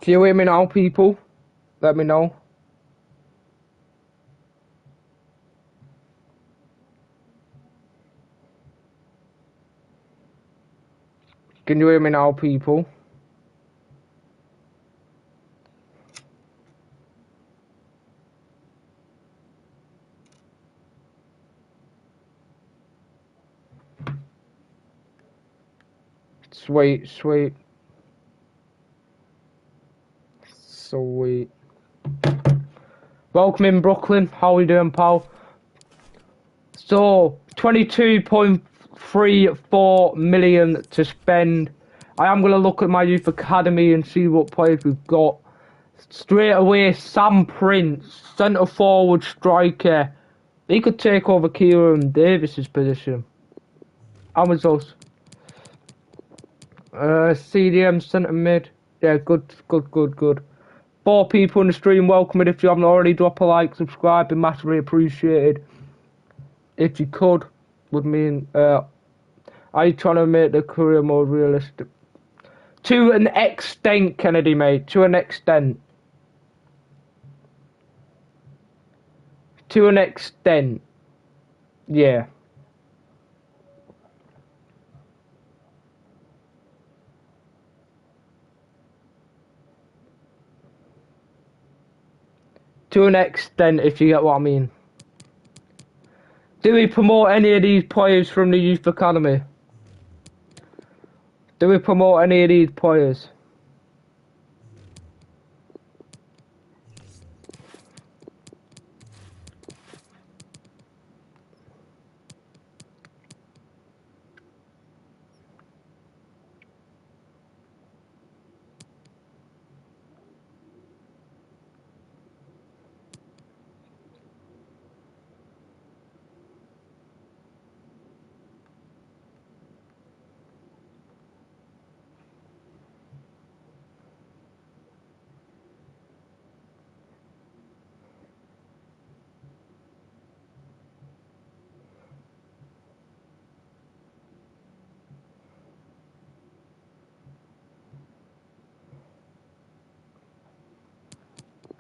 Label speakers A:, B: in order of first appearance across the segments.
A: Can you hear me now, people? Let me know. Can you hear me now, people? Sweet, sweet. Sweet. Welcome in, Brooklyn. How are you doing, pal? So, 22.34 million to spend. I am going to look at my youth academy and see what players we've got. Straight away, Sam Prince, centre forward striker. He could take over Kieran Davis's position. How was those? CDM centre mid. Yeah, good. 4 people in the stream, welcome it. If you haven't already, drop a like, subscribe, be massively appreciated. If you could, would mean, are you trying to make the career more realistic? To an extent, Kennedy, mate, to an extent. To an extent, yeah. To an extent, if you get what I mean. Do we promote any of these players from the youth academy? Do we promote any of these players?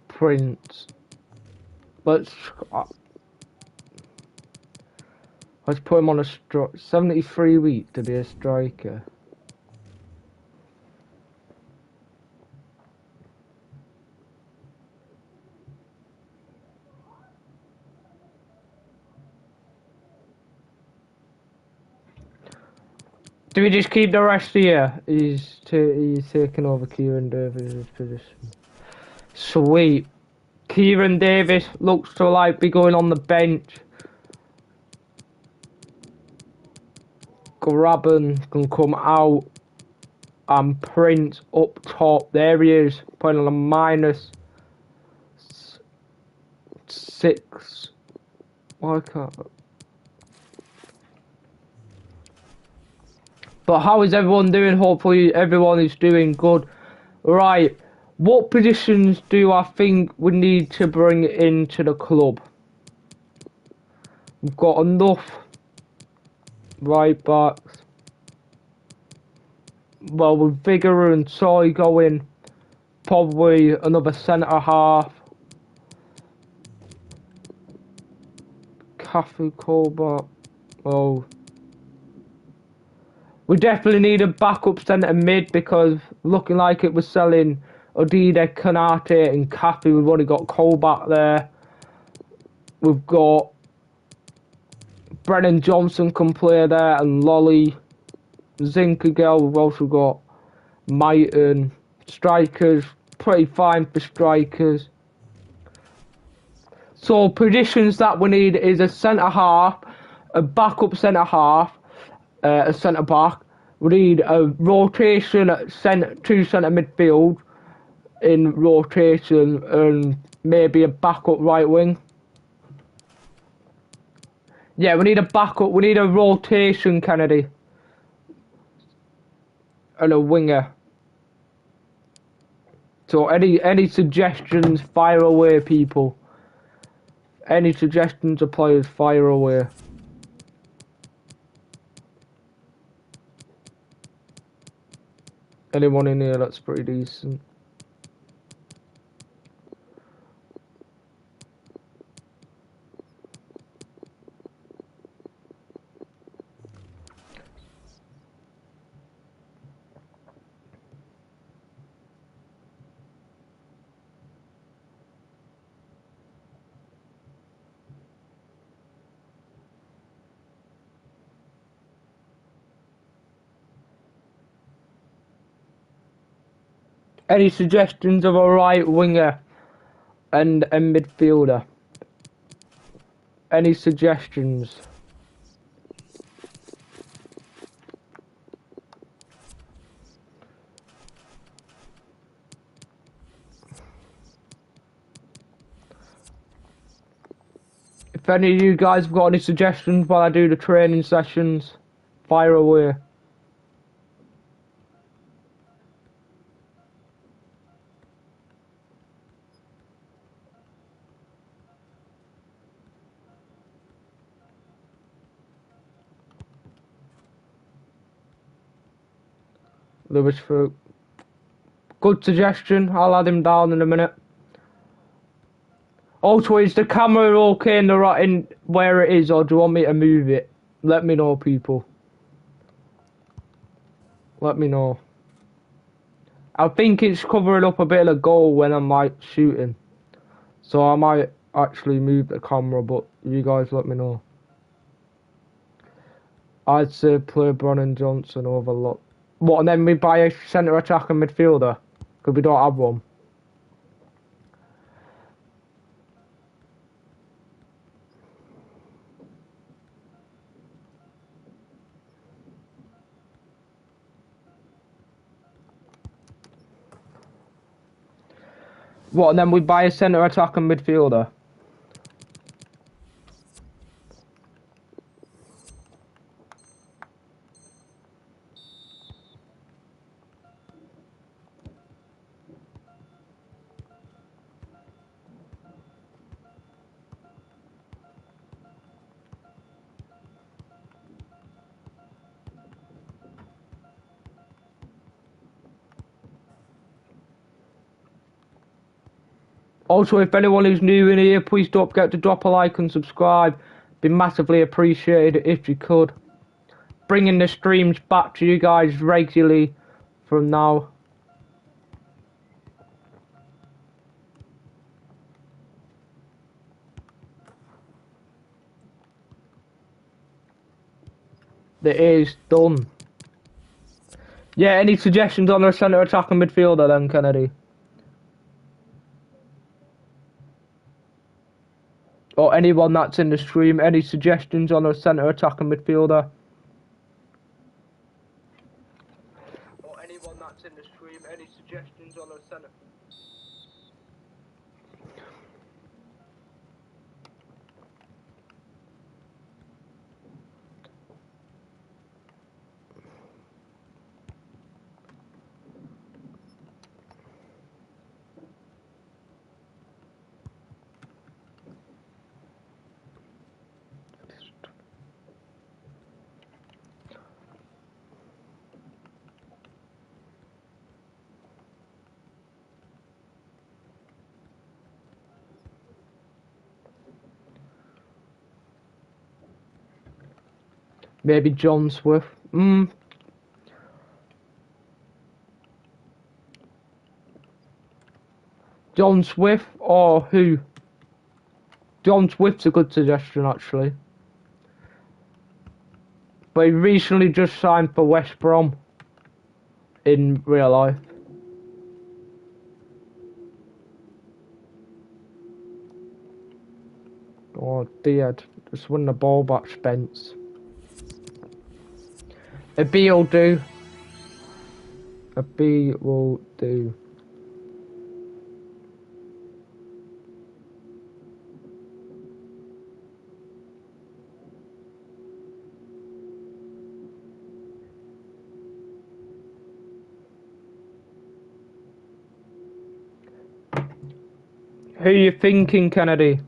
A: Prince. Let's put him on a 73 week to be a striker. Do we just keep the rest here? He's taking over Kieran Davis' position. Sweet. Kieran Davis looks to like be going on the bench. Graben can come out. And Prince up top. There he is. Playing on a -6. Why can't... But how is everyone doing? Hopefully everyone is doing good. Right. What positions do I think we need to bring into the club? We've got enough right backs. Well, with Vigor and Soy going, probably another centre half. Cafu Colbert. Oh. We definitely need a backup centre mid because looking like it was selling Odide, Kanate and Cafu. We've already got Colbert there. We've got Brennan Johnson can play there and Lolly. Zinkagel, we've also got Mighton. Strikers, pretty fine for strikers. So positions that we need is a centre half, a backup centre half, a centre back. We need a rotation at two centre midfield in rotation and maybe a backup right wing. Yeah, we need a backup. We need a rotation, Kennedy. And a winger. So any suggestions, fire away, people. Any suggestions of players, fire away. Anyone in here that's pretty decent? Any suggestions of a right winger and a midfielder? Any suggestions? If any of you guys have got any suggestions while I do the training sessions, fire away. Lewis for good suggestion. I'll add him down in a minute. Also, is the camera okay in the right in where it is, or do you want me to move it? Let me know, people. Let me know. I think it's covering up a bit of the goal when I'm like shooting, so I might actually move the camera. But you guys, let me know. I'd say play Brennan Johnson over lot. What, and then we buy a centre attacker midfielder? Because we don't have one. What, and then we buy a centre attacker midfielder? Also, if anyone who's new in here, please don't forget to drop a like and subscribe. Be massively appreciated if you could. Bringing the streams back to you guys regularly from now. It is done. Yeah, any suggestions on a centre attacking midfielder then, Kennedy? Or anyone that's in the stream, any suggestions on a centre attacking midfielder? Or anyone that's in the stream, any suggestions on a centre... Maybe John Swift. John Swift or who? John Swift's a good suggestion, actually. But he recently just signed for West Brom in real life. Oh dear, just win the ball back, Spence. A B will do. A B will do. Who you thinking, Kennedy?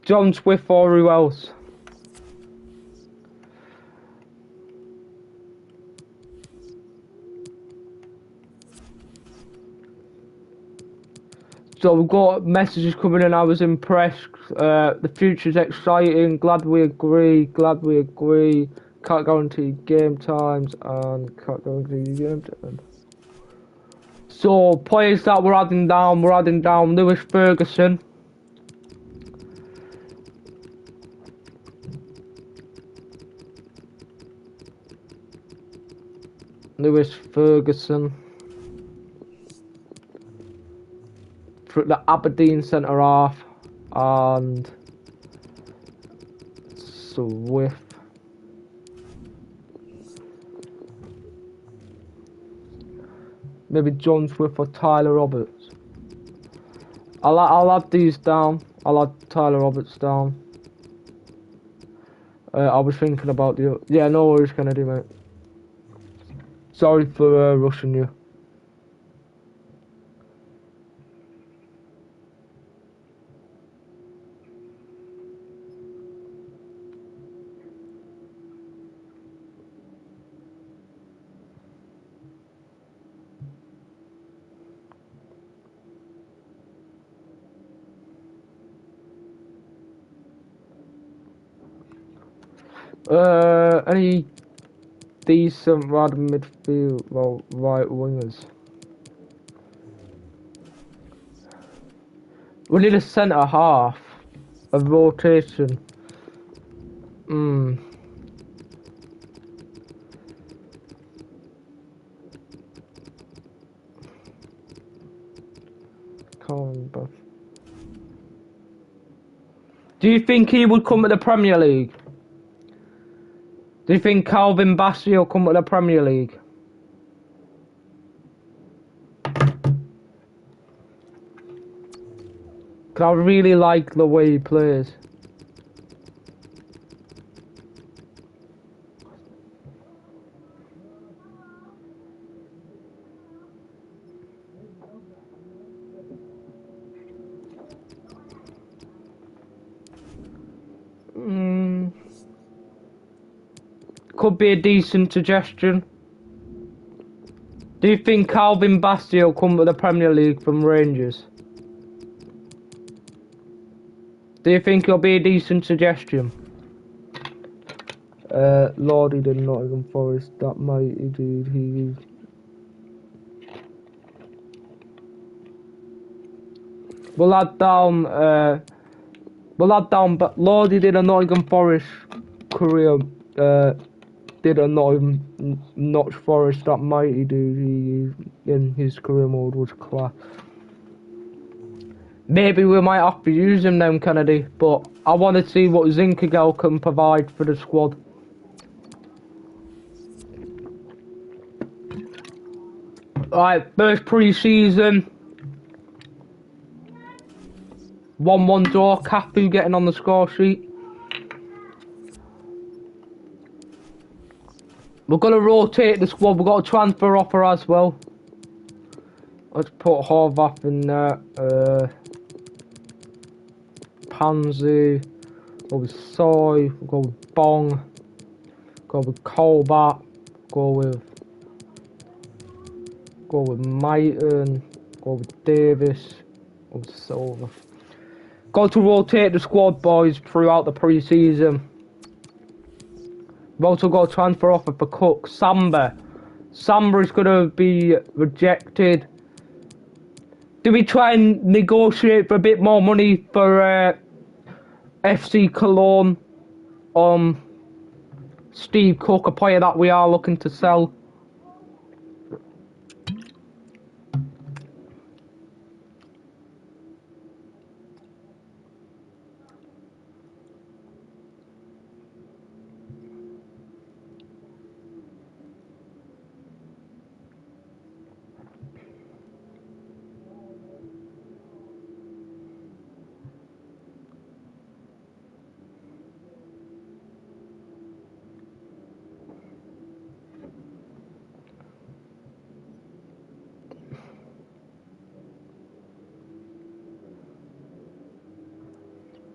A: John Swift or who else? So we've got messages coming in. I was impressed. The future's exciting. Glad we agree. Glad we agree. Can't guarantee game times and can't guarantee game times. So players that we're adding down. We're adding down Lewis Ferguson. Lewis Ferguson. for the Aberdeen centre half, and Swift. Maybe John Swift or Tyler Roberts. I'll add these down. I'll add Tyler Roberts down. I was thinking about the... Yeah, no worries, Kennedy, mate. Sorry for rushing you. Any decent right midfield, well, right wingers? We need a centre half, a rotation. Do you think he would come to the Premier League? Do you think Calvin Bassey will come to the Premier League? Cause I really like the way he plays. Could be a decent suggestion. Do you think Calvin Bassey will come to the Premier League from Rangers? Do you think it'll be a decent suggestion? Lordy did Nottingham Forest, that mighty dude, he... We'll add down, but Lordy did a Nottingham Forest career, did a Notch Forest, that mighty dude, he, in his career mode was class. Maybe we might have to use him then, Kennedy, but I want to see what Zinkagel can provide for the squad. Alright, first pre-season. 1-1 draw, Cafu getting on the score sheet. We're going to rotate the squad, we've got a transfer offer as well. Let's put Horvath in there. Pansy, go with Soy, go with Bong, go with Colbert, go with Mighton, go with Davis, go with Silver. Got to rotate the squad, boys, throughout the pre-season. We've also got a transfer offer for Cook. Samba is going to be rejected. Do we try and negotiate for a bit more money for FC Cologne? Steve Cook, a player that we are looking to sell.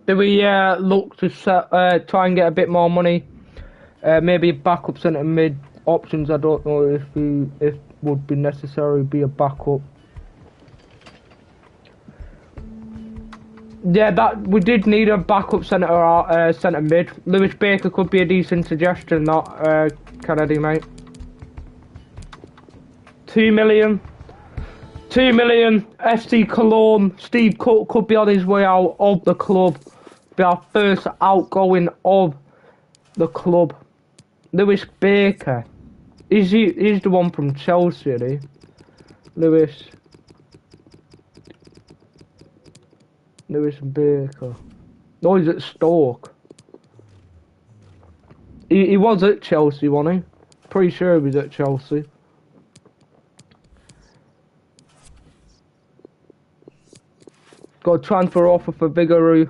A: Do we look to try and get a bit more money? Maybe a backup centre mid options. I don't know if would be necessary be a backup. Yeah, that we did need a backup centre mid. Lewis Baker could be a decent suggestion. Not Kennedy, mate. 2 million. 2 million. FC Cologne. Steve Cook could be on his way out of the club. Be our first outgoing of the club. Lewis Baker. He's the one from Chelsea, isn't he? Lewis. Lewis Baker. No, he's at Stoke. He was at Chelsea, wasn't he? Pretty sure he was at Chelsea. Got a transfer offer for Vigouroux.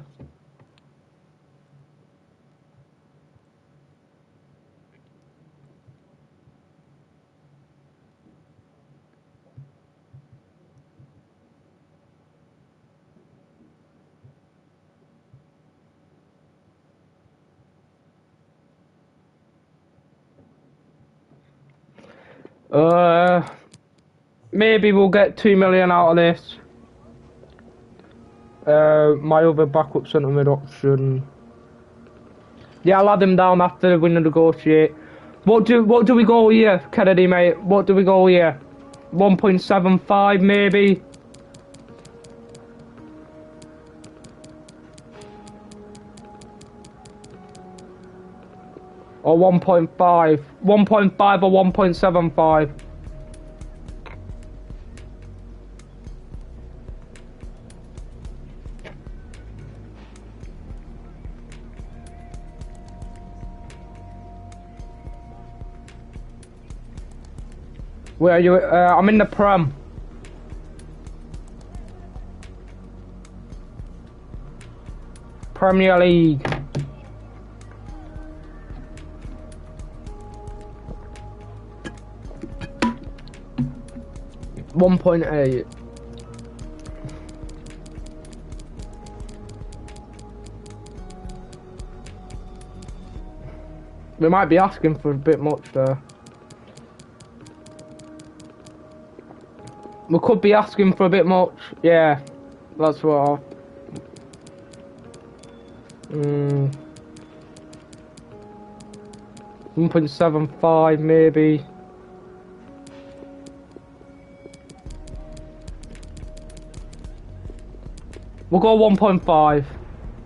A: Maybe we'll get 2 million out of this. My other backup centre mid option. Yeah, I'll add him down after we negotiate. What do we go here, Kennedy, mate? What do we go here? 1.75 maybe. Or 1.5. 1.5 or 1.75. Where are you? I'm in the Prem. Premier League. $1.8. We might be asking for a bit much there. We could be asking for a bit much. Yeah, that's what. 1.75 maybe. We'll go 1.5.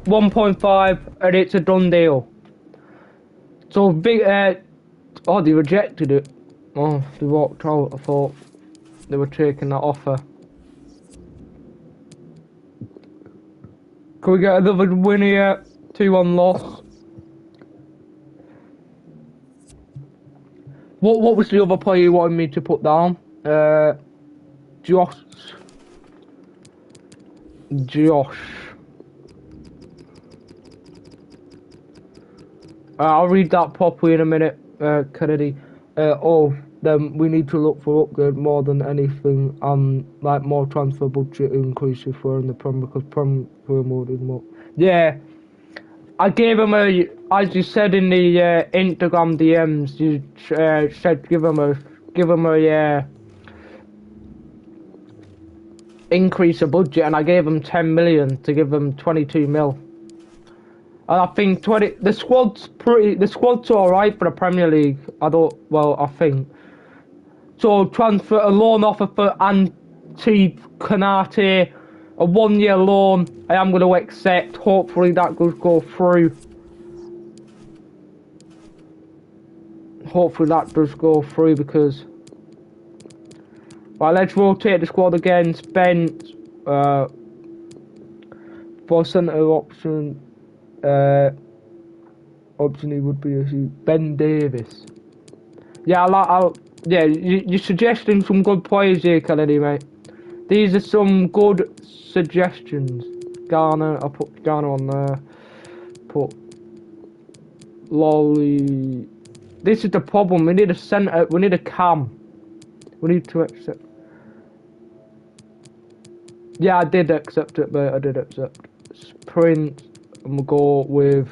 A: 1.5 and it's a done deal. So big oh, they rejected it. Oh, they walked out. I thought they were taking that offer. Can we get another win here? 2-1 loss. What was the other player you wanted me to put down? Josh. I'll read that properly in a minute, Kennedy. Then we need to look for upgrade more than anything, and like more transfer budget increase if we're in the Prem, because Prem we're more than more. Yeah, I gave him a, as you said in the Instagram DMs, you said give him a increase of budget, and I gave him 10 million to give him 22 mil. And I think the squad's alright for the Premier League. I think. So transfer a loan offer for Antti Kanate, a 1-year loan. I am going to accept. Hopefully that does go through. Because. Right, let's rotate the squad again. Spence, for centre option. Option he would be Ben Davis. Yeah, you're suggesting some good players here, Kennedy, mate. These are some good suggestions. Garner, I put Garner on there. Put Lolly. This is the problem. We need a centre. We need a cam. We need to accept. Yeah, I did accept it, mate. I did accept. Sprint. And we'll go with.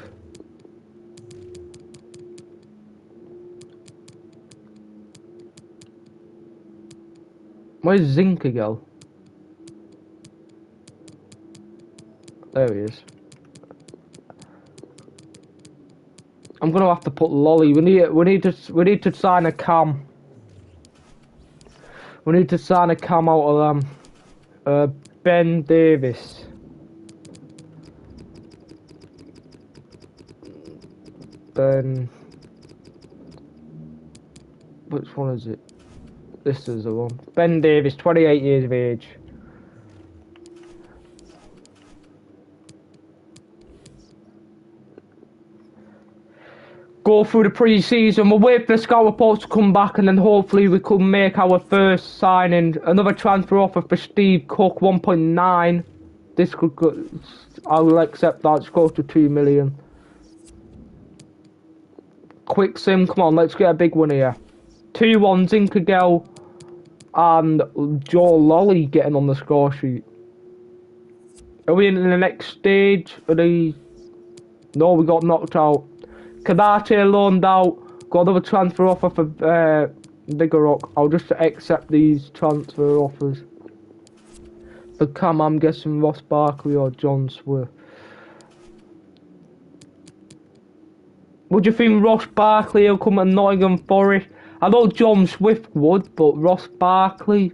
A: Where's Zinkergel? There he is. I'm gonna have to put Lolly. We need to sign a cam. We need to sign a cam out of them. Ben Davis. Ben. Which one is it? This is the one. Ben Davis, 28 years of age. go through the pre-season. We'll wait for the scout reports to come back, and then hopefully we could make our first signing. Another transfer offer for Steve Cook, 1.9. This could go, I will accept that. It's close to 2 million. Quick sim, come on, let's get a big one here. 2-1 Zinkagel and Joe Lolly getting on the score sheet. Are we in the next stage? No, we got knocked out. Kadate loaned out. Got another transfer offer for Vigorock. I'll just accept these transfer offers. For Cam, I'm guessing Ross Barkley or John Swift. Would you think Ross Barkley will come to Nottingham Forest? I know John Swift would, but Ross Barkley,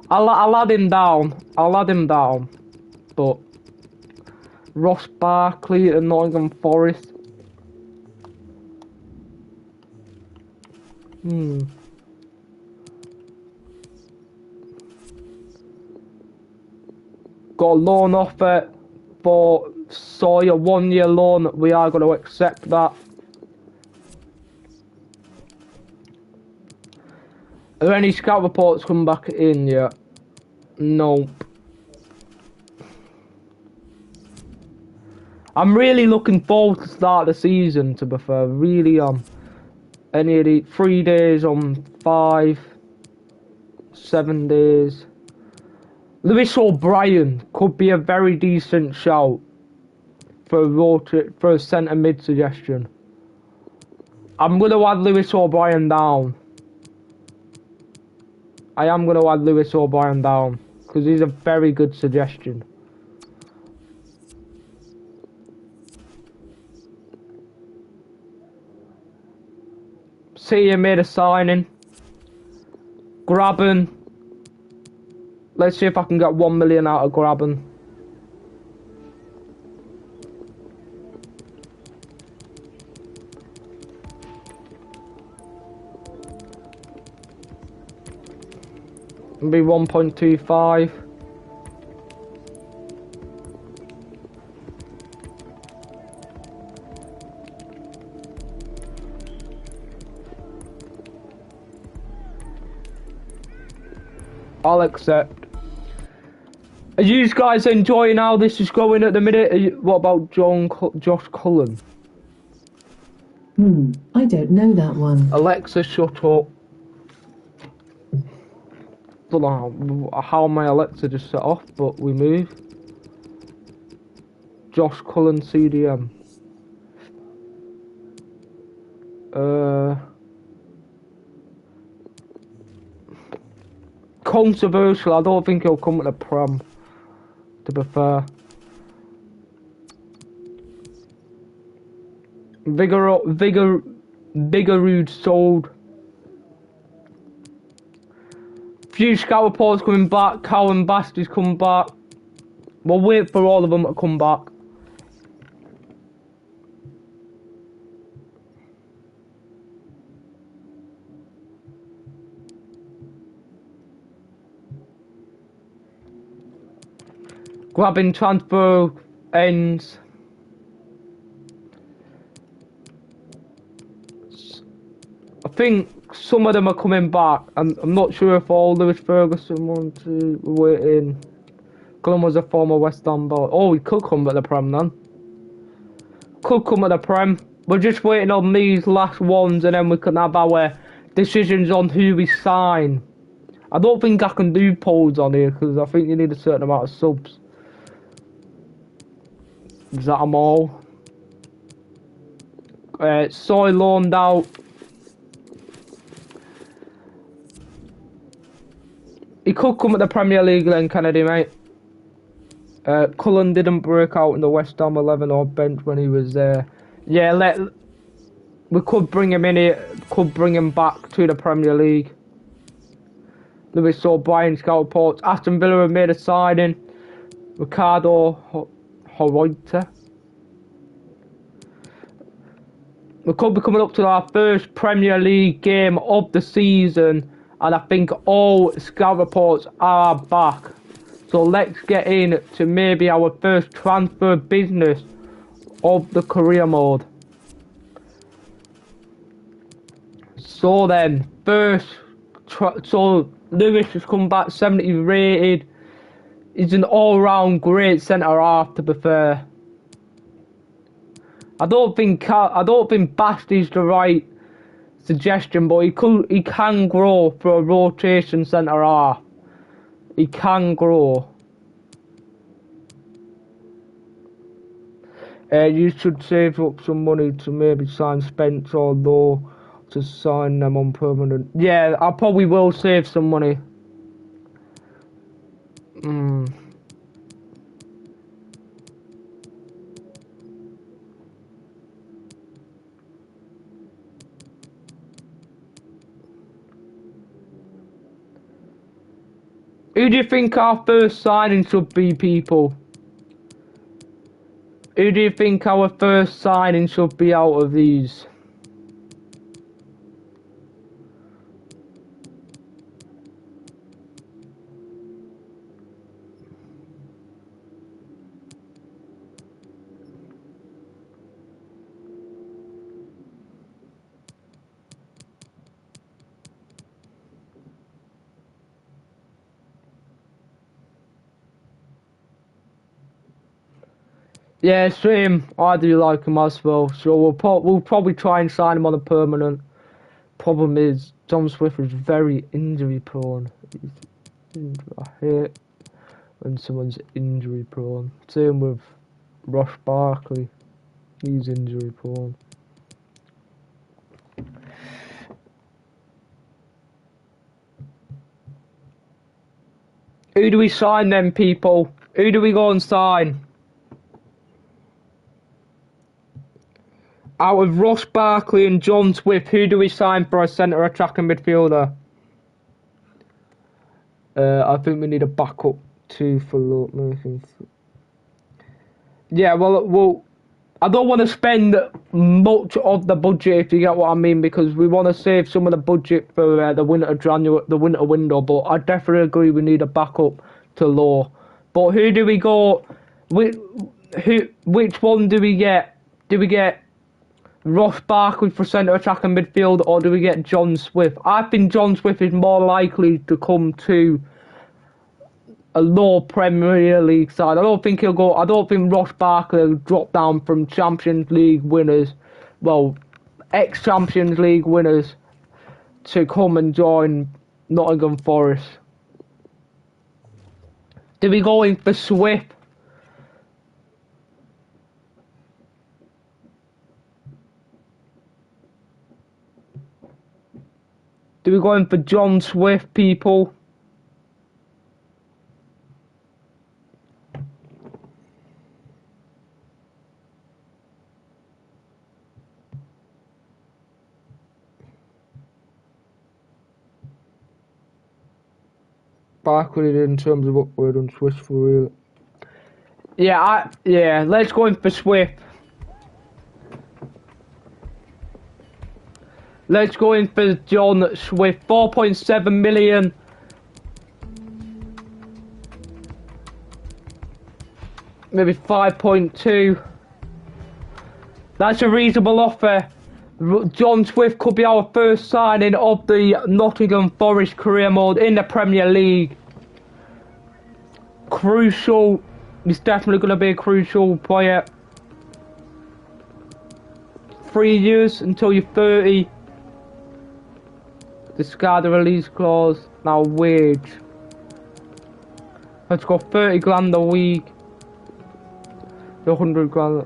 A: I'll add him down. But Ross Barkley at Nottingham Forest. Got a loan offer for Sawyer, 1-year loan. We are going to accept that. Are there any scout reports come back in yet? Nope. I'm really looking forward to start the season, to be fair. Really am. Any of the 3 days on 5, 7 days. Lewis O'Brien could be a very decent shout for a centre mid suggestion. I'm going to add Lewis O'Brien down. I am going to add Lewis O'Brien down because he's a very good suggestion. City made a signing. Graben. Let's see if I can get 1 million out of Graben. Be 1.25. I'll accept. Are you guys enjoying how this is going at the minute? What about Josh Cullen?
B: I don't know that one.
A: Alexa, shut up. Don't know how my Alexa just set off, but we move. Josh Cullen, CDM. Controversial. I don't think he'll come at the Prem, to be fair. Vigorud sold. Few scout reports coming back. Cowan Basty's come back. We'll wait for all of them to come back. Grabbing transfer ends. I think some of them are coming back. I'm not sure if all Lewis Ferguson wants to wait in. Cullen was a former West Ham ball. Oh, he could come at the Prem then. Could come at the Prem. We're just waiting on these last ones and then we can have our decisions on who we sign. I don't think I can do polls on here because I think you need a certain amount of subs. Is that them all? Soy loaned out. He could come at the Premier League then, Kennedy, mate. Cullen didn't break out in the West Ham 11 or bench when he was there. Yeah, we could bring him in here, could bring him back to the Premier League. Lewis O'Brien, scout reports. Aston Villa have made a signing. Ricardo Horita. We could be coming up to our first Premier League game of the season, and I think all scout reports are back. So let's get in to maybe our first transfer business of the career mode. So then, so Lewis has come back 70 rated. He's an all-round great centre half. To be fair, I don't think Basty's the right suggestion, but he can grow for a rotation centre half. He can grow. You should save up some money to maybe sign Spence or Lowe to sign them on permanent. Yeah, I probably will save some money. Who do you think our first signing should be, people? Who do you think our first signing should be out of these? Yeah, same. I do like him as well. So we'll probably try and sign him on a permanent. Problem is, John Swift is very injury prone. I hate when someone's injury prone. Same with Ross Barkley. He's injury prone. Who do we sign then, people? Who do we go and sign? Out of Ross Barkley and John Swift, who do we sign for a centre attacking midfielder? I think we need a backup too for Mason. Yeah, well, I don't want to spend much of the budget, if you get what I mean, because we want to save some of the budget for the winter window. But I definitely agree we need a backup to Lowe. But who do we go? Which one do we get? Do we get Ross Barkley for centre attacking midfield, or do we get John Swift? I think John Swift is more likely to come to a low Premier League side. I don't think Ross Barkley will drop down from Champions League winners, well, ex-Champions League winners, to come and join Nottingham Forest. Do we go in for Swift? Do we go in for John Swift, people? Barkley in terms of upward and Swift for real. Yeah, let's go in for Swift. Let's go in for John Swift. 4.7 million. Maybe 5.2. That's a reasonable offer. John Swift could be our first signing of the Nottingham Forest career mode in the Premier League. Crucial. He's definitely going to be a crucial player. 3 years until you're 30. Discard the release clause. Now wage. Let's go 30 grand a week. 100 grand.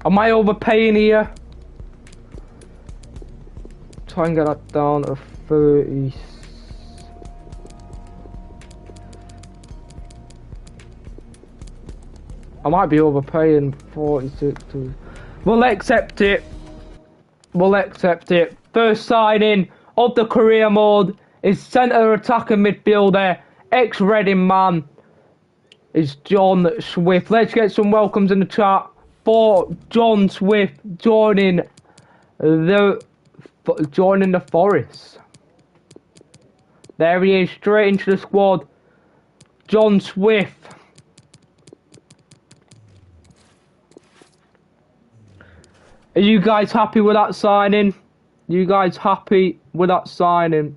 A: Am I overpaying here? Try and get that down to 30. I might be overpaying 46. We'll accept it. We'll accept it. First signing of the career mode is centre attacking midfielder, ex-Reading man, is John Swift. Let's get some welcomes in the chat for John Swift joining the Forest. There he is, straight into the squad. John Swift. Are you guys happy with that signing? You guys happy with that signing?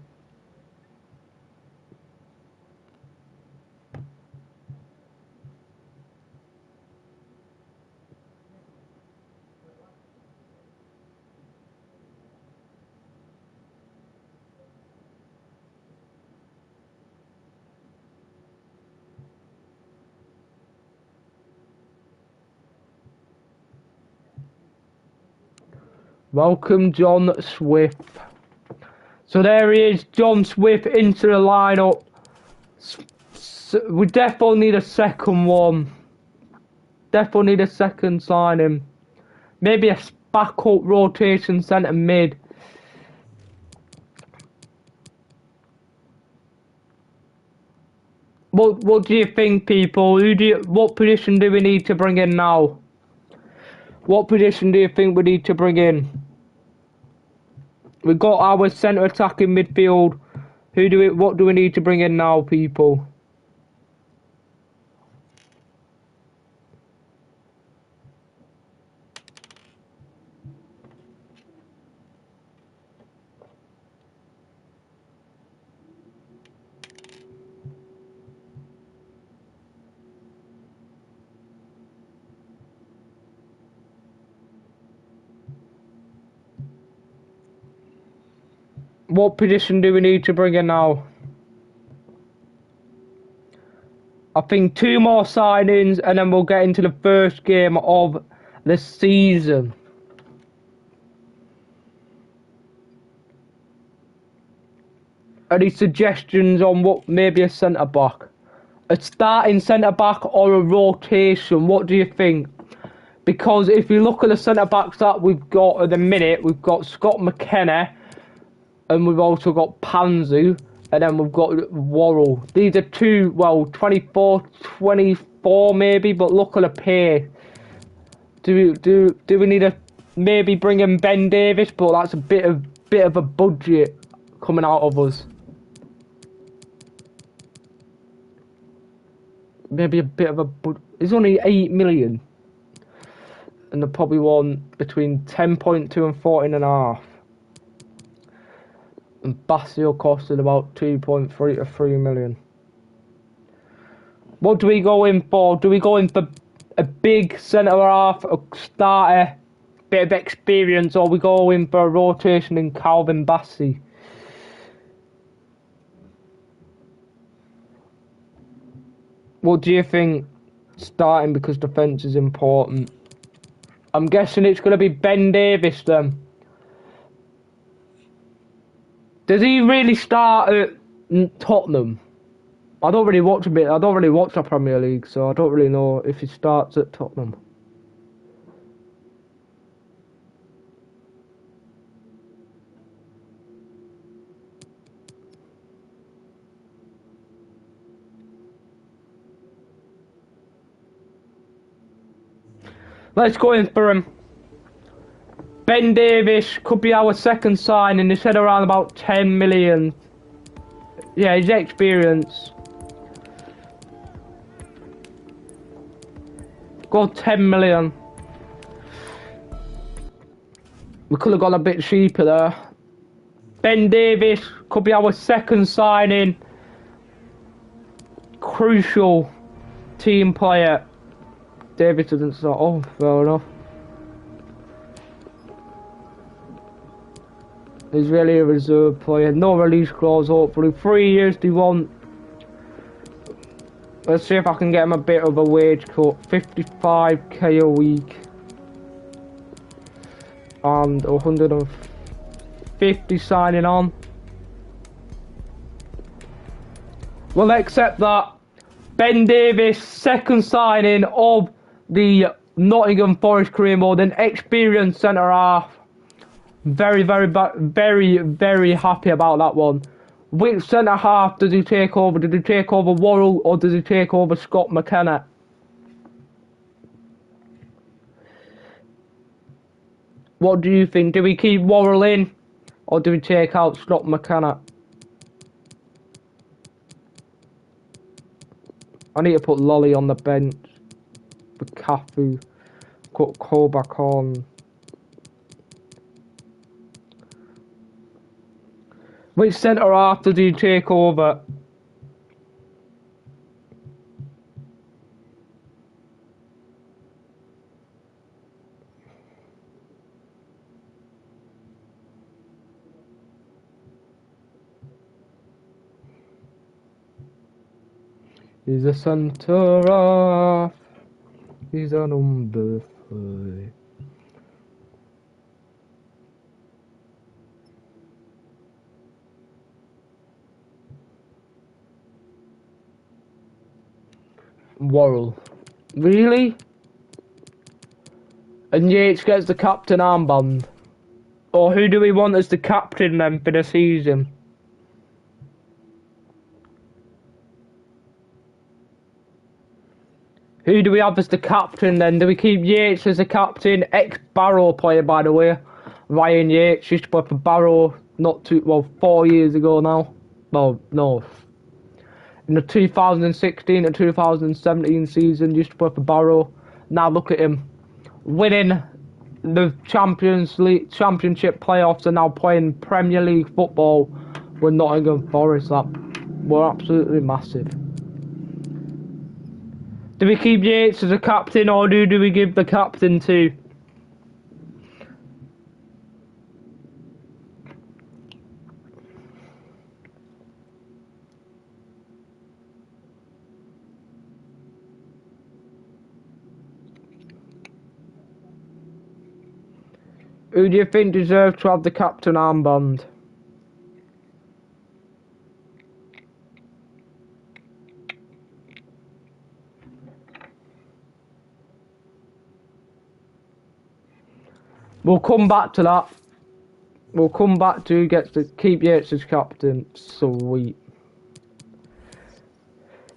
A: Welcome, John Swift. So there he is, John Swift into the lineup. We definitely need a second one. Definitely need a second signing. Maybe a backup rotation centre mid. What do you think, people? What position do we need to bring in now? What position do you think we need to bring in? We've got our centre attacking midfield. What do we need to bring in now, people? What position do we need to bring in now? I think 2 more signings and then we'll get into the first game of the season. Any suggestions on what maybe a centre back? A starting centre back or a rotation? What do you think? Because if you look at the centre backs that we've got at the minute, we've got Scott McKenna and we've also got Panzu. And then we've got Worrell. These are 2, well, 24 maybe, but look at the pay. Do we need to maybe bring in Ben Davis? But that's a bit of a budget coming out of us. Maybe a bit of a budget. It's only 8 million. And they probably want between 10.2 and 14.5. And Basile costed about 2.3 to 3 million. What do we go in for? Do we go in for a big centre half, a starter, bit of experience, or we go in for a rotation in Calvin Bassey? What do you think? Starting because defence is important. I'm guessing it's going to be Ben Davis then. Does he really start at Tottenham? I don't really watch the Premier League, so I don't really know if he starts at Tottenham. Let's go in for him. Ben Davis could be our second signing. They said around about 10 million. Yeah, his experience. Go 10 million. We could have gone a bit cheaper there. Ben Davis could be our second signing. Crucial team player. Davis doesn't start. Oh, fair enough. He's really a reserve player. No release clause, hopefully. 3 years do you want? Let's see if I can get him a bit of a wage cut. 55k a week. And 150 signing on. We'll accept that. Ben Davis, second signing of the Nottingham Forest career mode. An experienced centre half. Very happy about that one. Which centre half does he take over? Did he take over Worrell or does he take over Scott McKenna? What do you think? Do we keep Worrell in or do we take out Scott McKenna? I need to put Lolly on the bench. With Cafu. Cut Colback on. Which centre half did he take over? He's a centre half. He's a number 5. Worrell. Really? And Yates gets the captain armband. Or who do we want as the captain then for the season? Who do we have as the captain then? Do we keep Yates as the captain? Ex-Barrow player, by the way. Ryan Yates used to play for Barrow 4 years ago now. Well, no. In the 2016 and 2017 season, used to play for Barrow. Now look at him. Winning the Championship playoffs and now playing Premier League football with Nottingham Forest. That were absolutely massive. Do we keep Yates as a captain or do we give the captain to? Who do you think deserves to have the captain armband? We'll come back to that. We'll come back to who gets to keep Yates as captain. Sweet.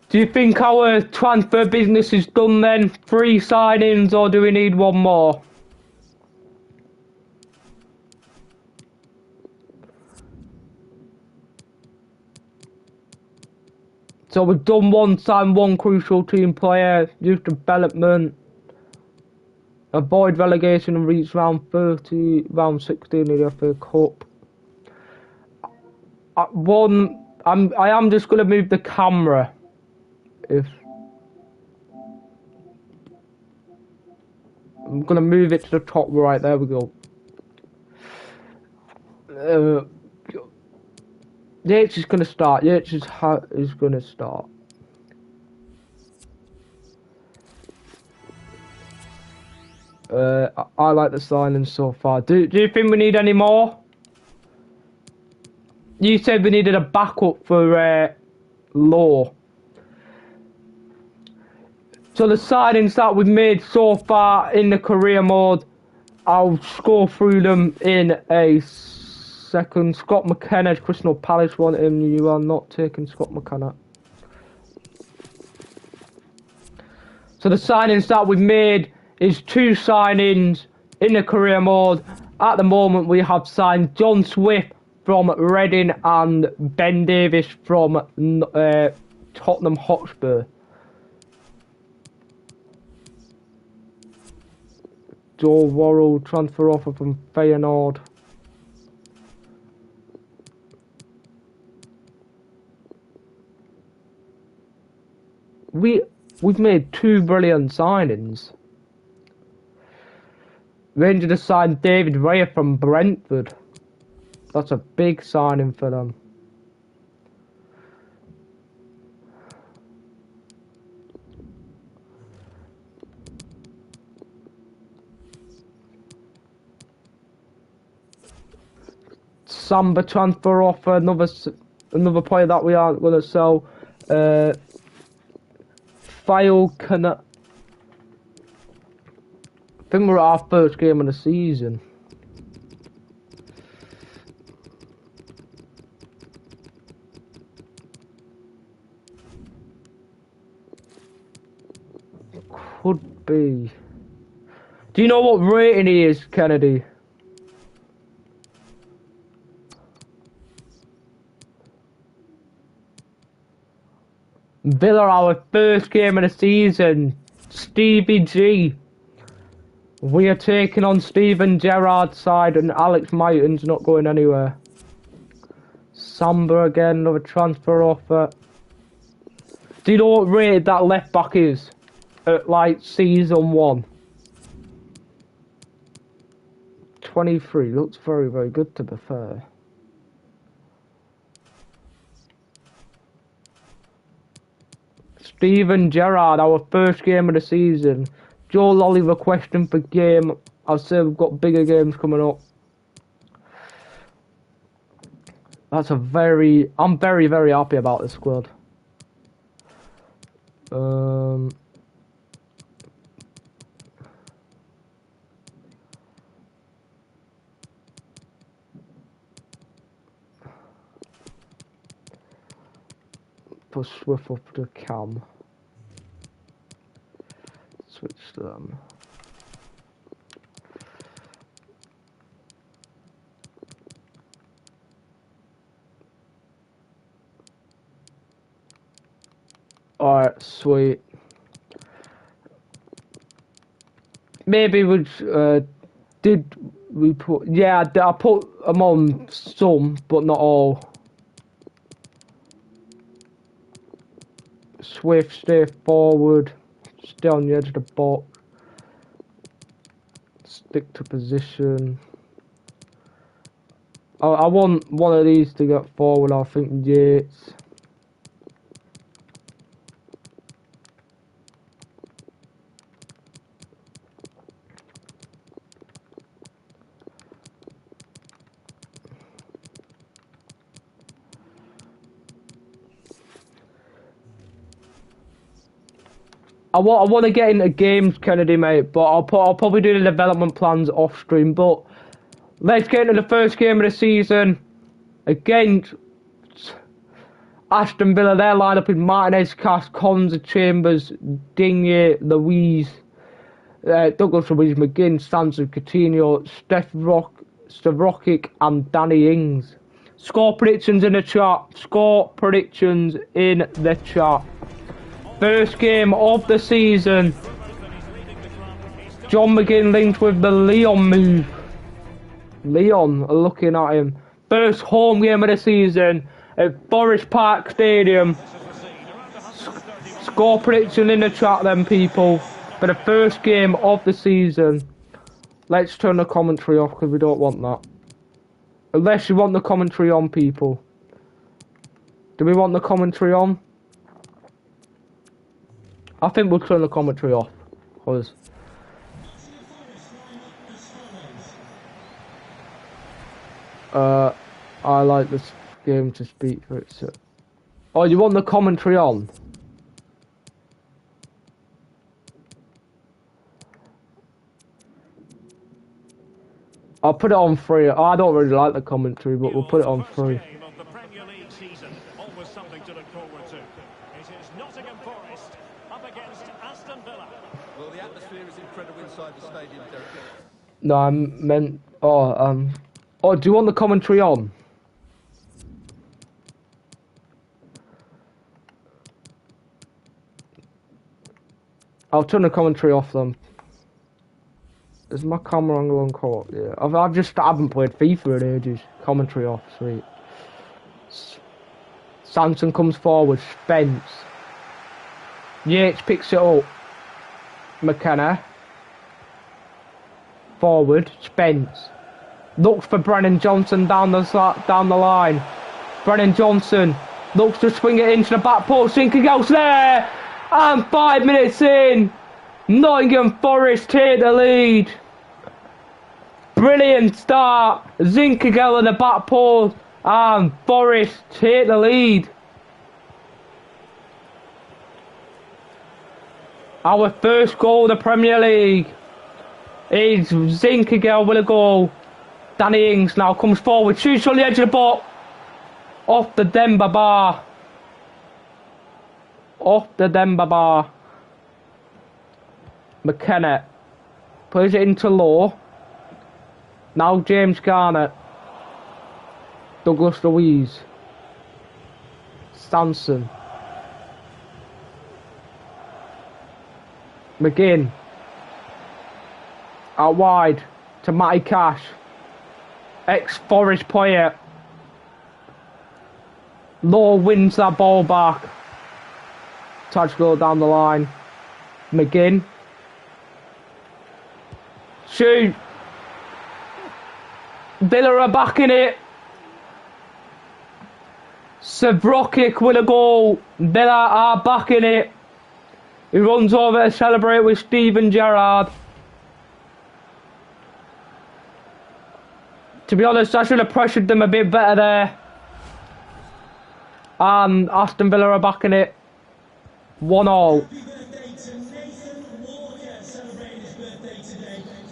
A: Do you think our transfer business is done then? 3 signings or do we need one more? So we've done one crucial team player, youth development, avoid relegation and reach round 16 of the FA Cup. I am just going to move the camera. I'm going to move it to the top right, there we go. Yates is going to start. Yates is going to start. I like the signings so far. Do you think we need any more? You said we needed a backup for Law. So the signings that we've made so far in the career mode, I'll scroll through them in a second. Scott McKenna, Crystal Palace want him. You are not taking Scott McKenna. So the signings that we've made is 2 signings in the career mode. At the moment we have signed John Swift from Reading and Ben Davies from Tottenham Hotspur. Joe Worrell transfer offer from Feyenoord. We've made 2 brilliant signings. Rangers have signed David Raya from Brentford. That's a big signing for them. Samba transfer offer, another player that we aren't going to sell. File Cana. I think we're at our first game of the season. Could be. Do you know what rating he is, Kennedy? Villa, our first game of the season. Stevie G. We are taking on Steven Gerrard's side and Alex Myton's not going anywhere. Samba again, another transfer offer. Do you know what rated that left back is? At like season 1. 23, looks very, very good to be fair. Steven Gerrard, our first game of the season. Joe Lolly requesting for game. I'll say we've got bigger games coming up. That's a very... I'm very, very happy about this squad. Put Swift up to Cam. Switch to them. Alright, sweet. Maybe we did we put... Yeah, I put them on some, but not all. Swift, stay forward. Stay on the edge of the box. Stick to position. I want one of these to get forward, I think Yates. I want to get into games, Kennedy, mate, but I'll probably do the development plans off stream. But let's get into the first game of the season against Aston Villa. Their lineup is Martinez, Cass, Conza, Chambers, Digne, Louise, Douglas Louise, McGinn, Sanson, Coutinho, Stavrokic, and Danny Ings. Score predictions in the chat. Score predictions in the chat. First game of the season. John McGinn linked with the Leon move. Leon are looking at him. First home game of the season at Forest Park Stadium. Score prediction in the chat then, people, for the first game of the season. Let's turn the commentary off because we don't want that. Unless you want the commentary on, people. Do we want the commentary on? I think we'll turn the commentary off, because I like this game to speak for itself. Oh, you want the commentary on? I'll put it on free. I don't really like the commentary, but we'll put it on free.
C: The Premier League season, always something to look forward to. It is Nottingham Forest up against Aston Villa.
D: Well, the atmosphere is incredible inside the stadium, Derek.
A: No, I meant... Oh, do you want the commentary on? I'll turn the commentary off then. Is my camera angle on co-op? Yeah. I haven't played FIFA in ages. Commentary off, sweet. Sanson comes forward, Spence. Yates picks it up. McKenna. Forward, Spence. Looks for Brennan Johnson down the line. Brennan Johnson looks to swing it into the back post. Zinkergel's there! And 5 minutes in, Nottingham Forest take the lead. Brilliant start. Zinkergel at the back post, and Forest take the lead. Our first goal of the Premier League is Zinkergel with a goal. Danny Ings now comes forward, shoots on the edge of the box. Off the Denver bar. Off the Denver bar. McKenna plays it into low. Now James Garner. Douglas Louise. Stanson. McGinn. Out wide to Matty Cash. Ex-Forest player. Law wins that ball back. Touch goal down the line. McGinn. Shoot. Villa are back in it. Savrokic with a goal. Villa are back in it. He runs over to celebrate with Steven Gerrard. To be honest, I should have pressured them a bit better there. And Aston Villa are back in it. 1-0.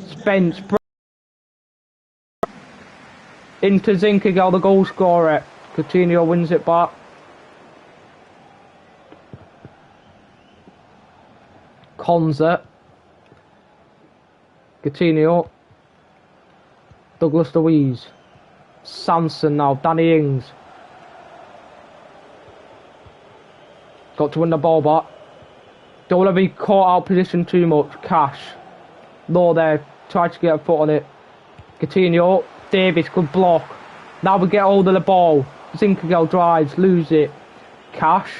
A: Spence. Into Zinkergel, the goal scorer. Coutinho wins it back. Konza. Coutinho. Douglas Luiz. Sanson now. Danny Ings. Got to win the ball back. Don't want to be caught out position too much. Cash. Low there. Tried to get a foot on it. Coutinho. Davis. Good block. Now we get hold of the ball. Zinkergel drives. Lose it. Cash.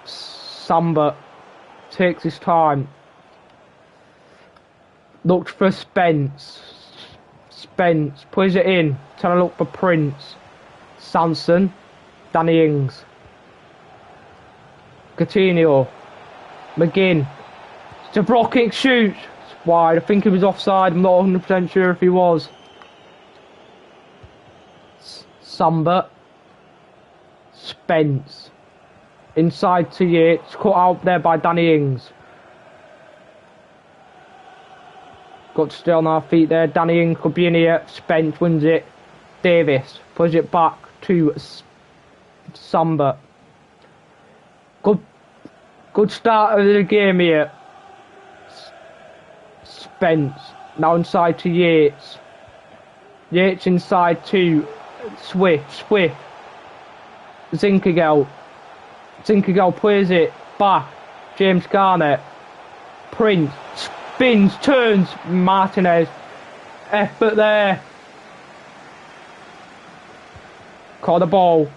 A: Samba. Takes his time. Looks for Spence. Spence. Puts it in. Trying to look for Prince. Sanson. Danny Ings. Coutinho. McGinn. Savrokic shoots. It's wide. I think he was offside. I'm not 100% sure if he was. Samba. Spence. Inside to Yates. Cut out there by Danny Ings. Got to stay on our feet there. Danny Ings could be in here. Spence wins it. Davis puts it back to Samba. Good start of the game here. Spence. Now inside to Yates. Yates inside to Swift. Zinkergel. Zinkergel plays it back. James Garner. Prince. Spins. Turns. Martinez. Effort there. Caught the ball.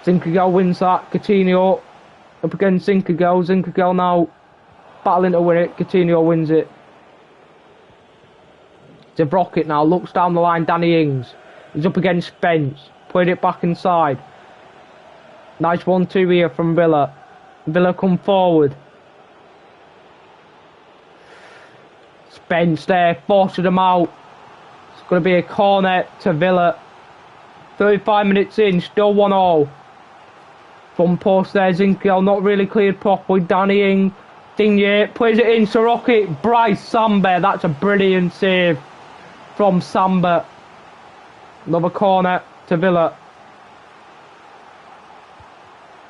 A: Zinkergel wins that. Coutinho up against Zinkergel. Zinkergel now battling to win it. Coutinho wins it. Savrokic now looks down the line. Danny Ings. He's up against Spence. Played it back inside. Nice 1-2 here from Villa. Villa come forward. Spence there. Forces them out. It's going to be a corner to Villa. 35 minutes in. Still 1-0. Front post there. Zinkergel not really cleared properly. Danny Ings. Digne plays it in. Savrokic. Bryce Samba. That's a brilliant save from Samba. Another corner to Villa.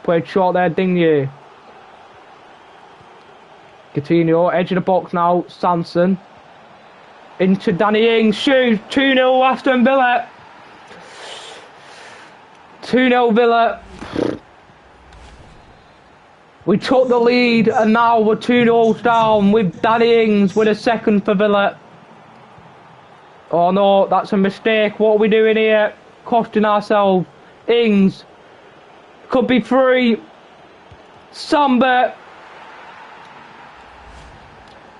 A: Played short there. Digne. Coutinho. Edge of the box now. Sanson. Into Danny Ings. Shoots. 2-0 Aston Villa. 2-0 Villa. We took the lead and now we're 2-0 down with Danny Ings with a second for Villa. Oh no, that's a mistake. What are we doing here? Costing ourselves. Ings. Could be free. Samba.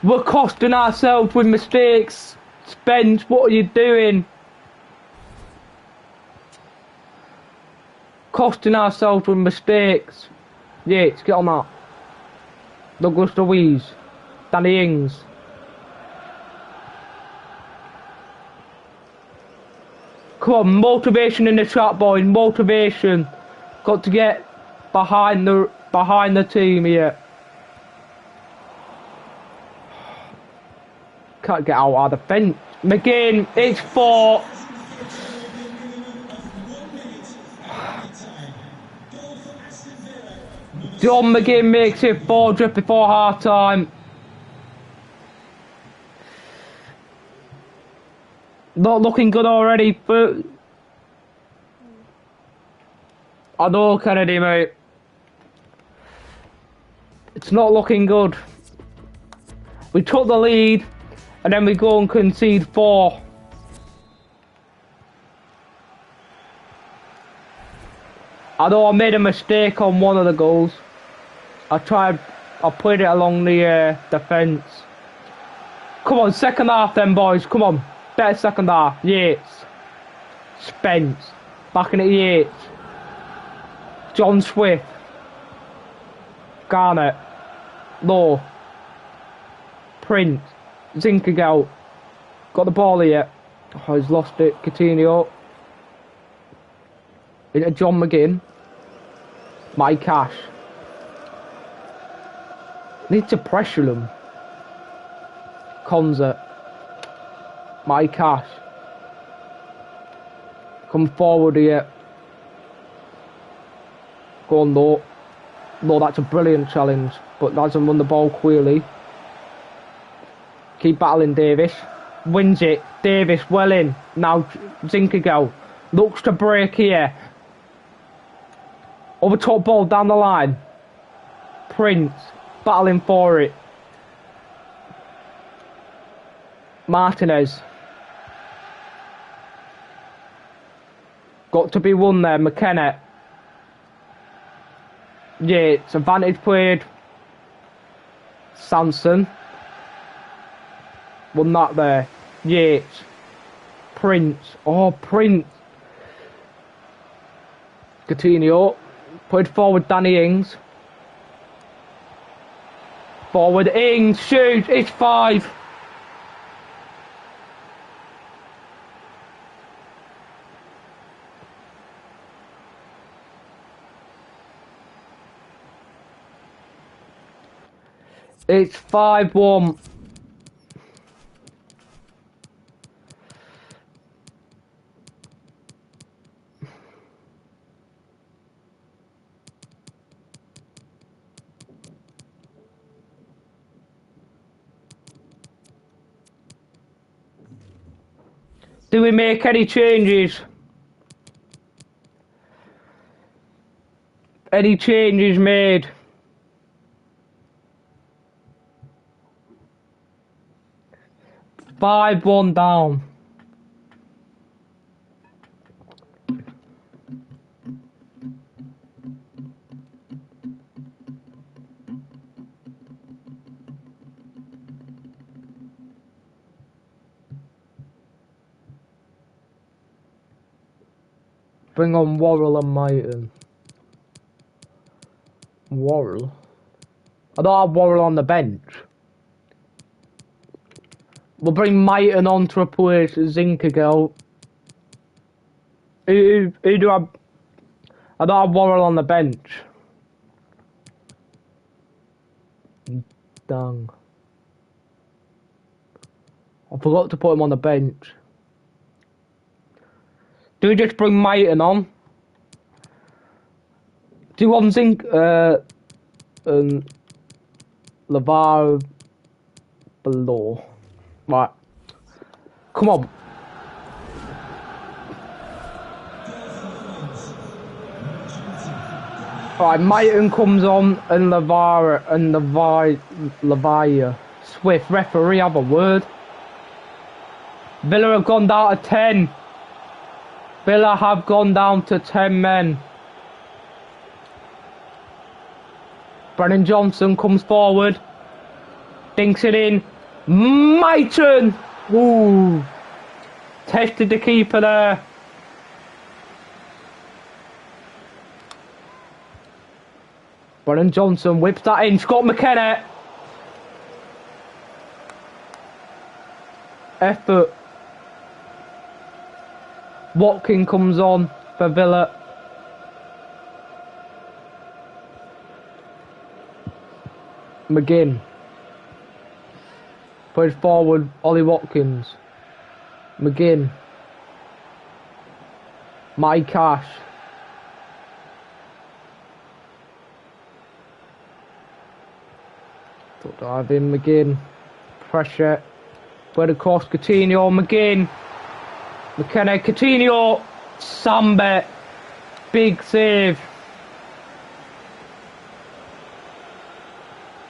A: We're costing ourselves with mistakes. Spence, what are you doing? Costing ourselves with mistakes. Yates, get on that. Douglas Luiz. Danny Ings. Come on, motivation in the chat, boys. Motivation. Got to get behind the team here. Can't get out of the fence. McGinn, it's 4. John McGinn makes it 4 just before half time. Not looking good already, but I know, Kennedy, mate. It's not looking good. We took the lead and then we go and concede 4. I know I made a mistake on one of the goals. I played it along the defence. Come on, second half then, boys. Come on. Better second half. Yates. Spence. Backing at Yates. John Swift. Garnett. Low. Prince. Zinkergeld. Got the ball here. Oh, he's lost it. Coutinho. Into John McGinn. Mike Cash. Need to pressure them. Concert. Mike Cash. Come forward here. Go on, though. No, that's a brilliant challenge. But doesn't run the ball clearly. Keep battling Davis. Wins it. Davis well in. Now Zinkergeld. Looks to break here. Over top ball down the line. Prince. Battling for it. Martinez. Got to be won there. McKenna. Yates. Advantage played. Sanson. Won that there. Yates. Prince. Oh, Prince. Coutinho. Played forward Danny Ings. Forward Ings. Shoot. It's 5. It's 5-1. Do we make any changes? Any changes made? Five one down. Bring on Worrell and Mighton. Worrell? I don't have Worrell on the bench. We'll bring Mighton on to replace Zinkergeld. Who do I don't have Worrell on the bench. Dang. I forgot to put him on the bench. Do we just bring Mighton on? Do you want Lavar below? Right. Come on. Alright, Mighton comes on and Lavia. Swift, referee, have a word. Villa have gone down to 10. Villa have gone down to 10 men. Brennan Johnson comes forward. Dinks it in. Mighton! Ooh. Tested the keeper there. Brennan Johnson whips that in. Scott McKenna. Effort. Watkin comes on for Villa. McGinn. Plays forward, Ollie Watkins. McGinn. Mike Cash. Dive in, McGinn. Pressure. Played across Coutinho, McGinn. McKenna, Coutinho. Sambet. Big save.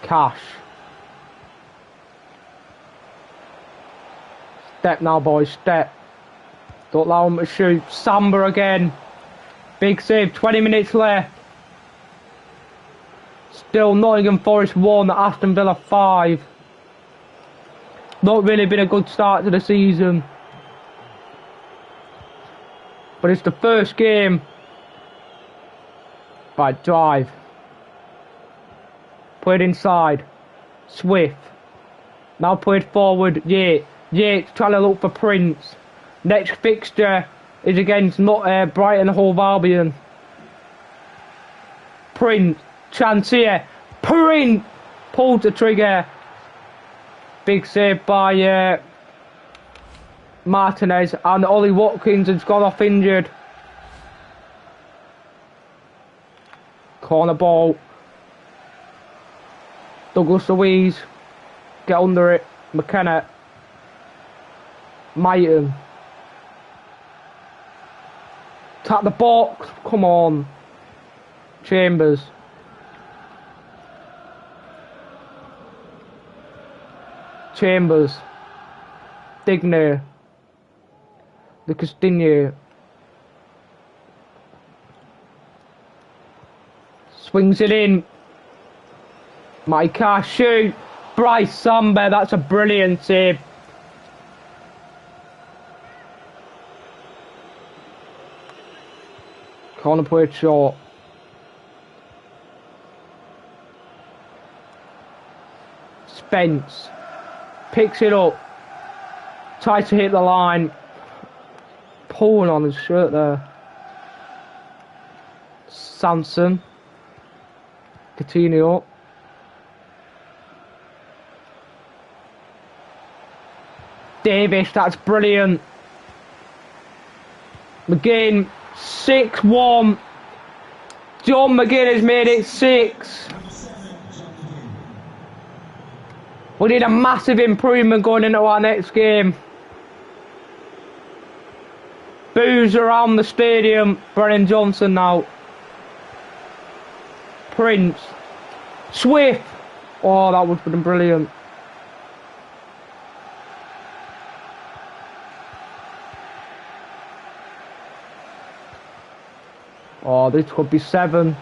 A: Cash. Step now, boys, step. Don't allow him to shoot. Samba again. Big save, 20 minutes left. Still Nottingham Forest 1, Aston Villa 5. Not really been a good start to the season. But it's the first game. Right, drive. Put it inside. Swift. Now put it forward. Yates trying to look for Prince. Next fixture is against Brighton Hove Albion. Prince. Chance here. Prince pulls the trigger. Big save by Martinez. And Ollie Watkins has gone off injured. Corner ball. Douglas Luiz. Get under it. McKenna. Maiton. Tap the box. Come on. Chambers. Chambers. Digne. Lucas Digne. Swings it in. Micah shoot. Bryce Samba, that's a brilliant save. Corner played short. Spence picks it up. Tries to hit the line. Pulling on his shirt there. Sanson. Coutinho. Davis, that's brilliant. McGinn, 6-1. John McGinn has made it 6. We need a massive improvement going into our next game. Boos around the stadium. Brennan Johnson now. Prince. Swift. Oh, that would have been brilliant. Oh, this could be 7.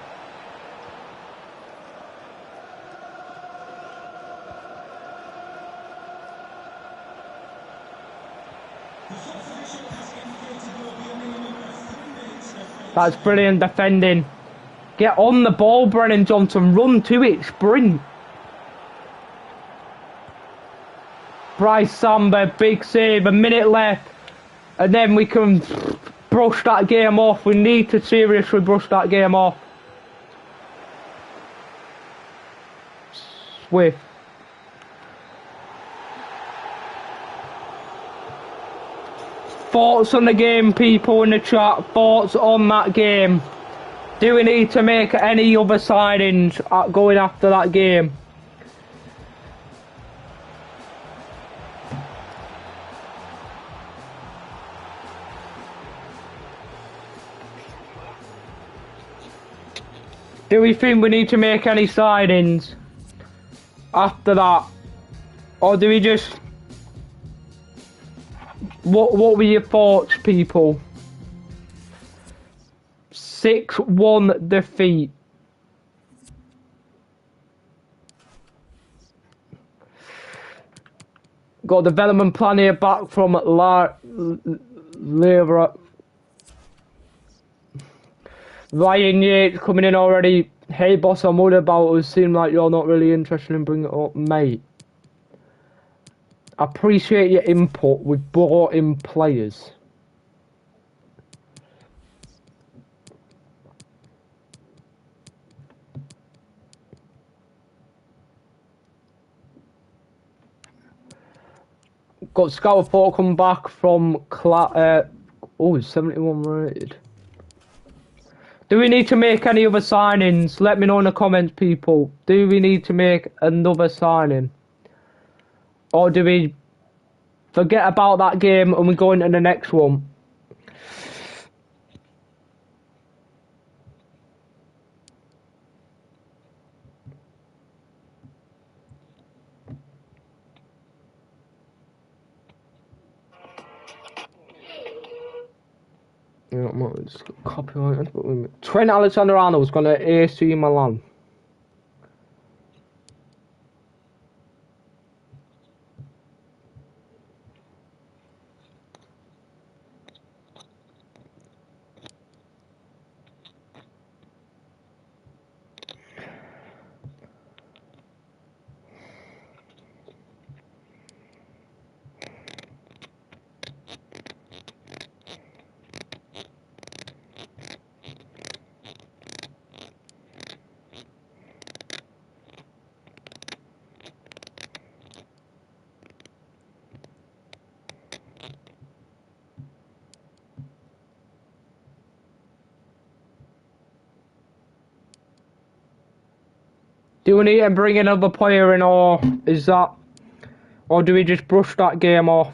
A: That's brilliant defending. Get on the ball, Brennan Johnson. Run to it. Sprint. Bryce Samba, big save. A minute left. And then we can brush that game off. We need to seriously brush that game off. Swift. Thoughts on the game, people in the chat. Thoughts on that game. Do we need to make any other signings going after that game? Do we think we need to make any signings after that? Or do we just... What were your thoughts, people? 6-1 defeat. Got a development plan here back from Levra. Ryan Yates coming in already. Hey boss, I'm worried about it. Seems like you're not really interested in bringing it up, mate. I appreciate your input. We've brought in players. Got Scout Report come back from oh, it's 71 rated. Do we need to make any other signings? Let me know in the comments, people. Do we need to make another signing? Or do we forget about that game and we go into the next one? Yeah. that much. It's copyrighted. Trent Alexander-Arnold's going to AC Milan. Do we need to bring another player in, or is that, or do we just brush that game off?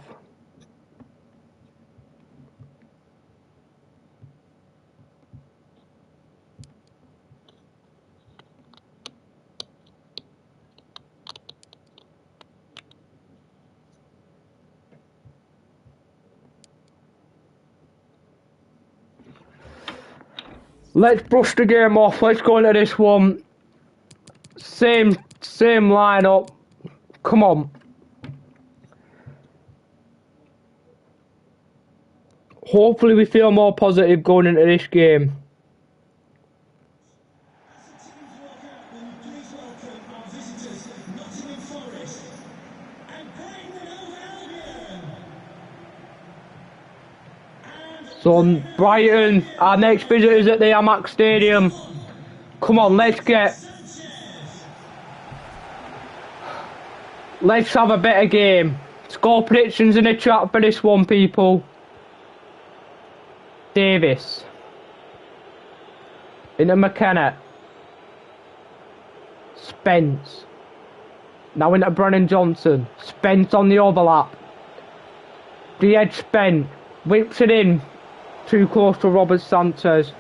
A: Let's brush the game off. Let's go into this one. Same lineup. Come on. Hopefully we feel more positive going into this game.
C: Please welcome our visitors, Nottingham Forest and
A: So Brighton, our next visit is at the Amex Stadium. Come on, let's have a better game. Score predictions in the chat for this one, people. Davis. Into McKenna. Spence. Now into Brennan Johnson. Spence on the overlap. The edge Spence. Whips it in. Too close to Robert Sanchez.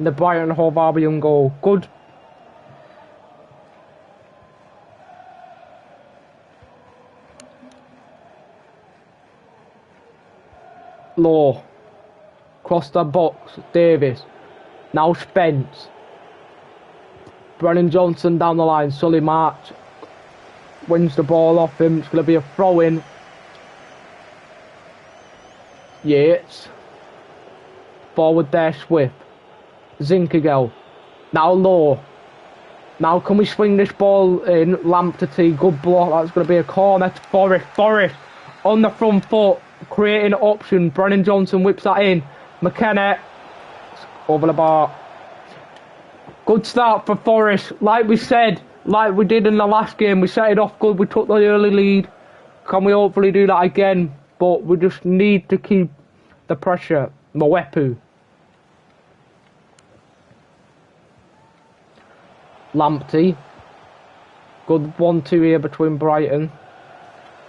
A: The Brighton Hove Albion goal. Good. Low. Cross the box. Davis. Now Spence. Brennan Johnson down the line. Sully March wins the ball off him. It's going to be a throw in. Yates. Forward there, Swift. Zinkagel. Now Low. Now can we swing this ball in? Lamptey. Good block. That's going to be a corner to Forrest. Forrest on the front foot. Creating option. Brennan Johnson whips that in. McKenna. Over the bar. Good start for Forest. Like we said, like we did in the last game, we set it off good. We took the early lead. Can we hopefully do that again? But we just need to keep the pressure. Mwepu. Lamptey. Good 1-2 here between Brighton.